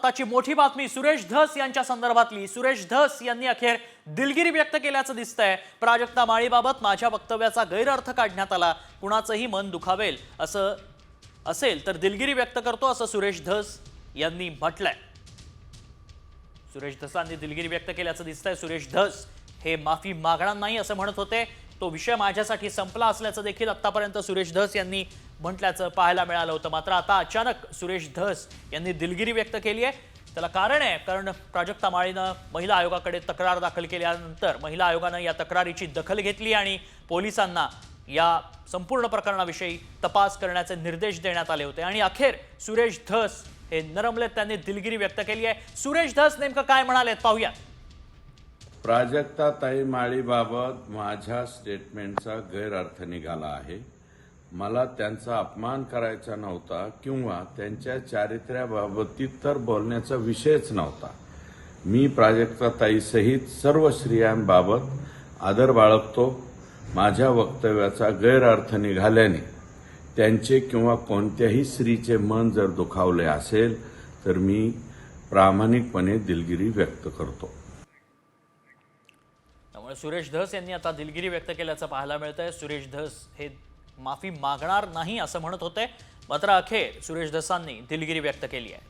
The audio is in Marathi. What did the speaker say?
आत्ताची मोठी बातमी सुरेश धस यांच्या संदर्भातली। सुरेश धस यांनी अखेर दिलगिरी व्यक्त केल्याचं दिसतंय। प्राजक्ता माळीबाबत माझ्या वक्तव्याचा गैरअर्थ काढण्यात आला, कुणाचंही मन दुखावेल असं असेल तर दिलगिरी व्यक्त करतो असं सुरेश धस यांनी म्हटलंय। सुरेश धसांनी दिलगिरी व्यक्त केल्याचं दिसतंय। सुरेश धस हे माफी मागणार नाही असं म्हणत होते। तो विषय माझ्यासाठी संपला असल्याचं देखील आतापर्यंत सुरेश धस यांनी म्हटल्याचं पाहायला मिळालं होतं। मात्र आता अचानक सुरेश धस यांनी दिलगिरी व्यक्त केली आहे। त्याला कारण आहे, कारण प्राजक्ता माळीनं महिला आयोगाकडे तक्रार दाखल केल्यानंतर महिला आयोगानं या तक्रारीची दखल घेतली आणि पोलिसांना या संपूर्ण प्रकरणाविषयी तपास करण्याचे निर्देश देण्यात आले होते आणि अखेर सुरेश धस हे नरमलेत, त्यांनी दिलगिरी व्यक्त केली आहे। सुरेश धस नेमकं काय म्हणालेत पाहूया। प्राजक्ताताई माळीबाबत माझ्या स्टेटमेंटचा गैरअर्थ निघाला आहे। मला त्यांचा अपमान करायचा नव्हता किंवा त्यांच्या चारित्र्याबाबतीत तर बोलण्याचा विषयच नव्हता। मी प्राजक्ताताई सहित सर्व स्त्रियांबाबत आदर बाळगतो। माझ्या वक्तव्याचा गैरअर्थ निघाल्याने त्यांचे किंवा कोणत्याही स्त्रीचे मन जर दुखावले असेल तर मी प्रामाणिकपणे दिलगिरी व्यक्त करतो। त्यामुळे सुरेश धस यांनी आता दिलगिरी व्यक्त केल्याचं पाहायला मिळतंय। सुरेश धस हे माफी मागणार नाही असं म्हणत होते, मात्र अखेर सुरेश धसांनी दिलगिरी व्यक्त केली आहे।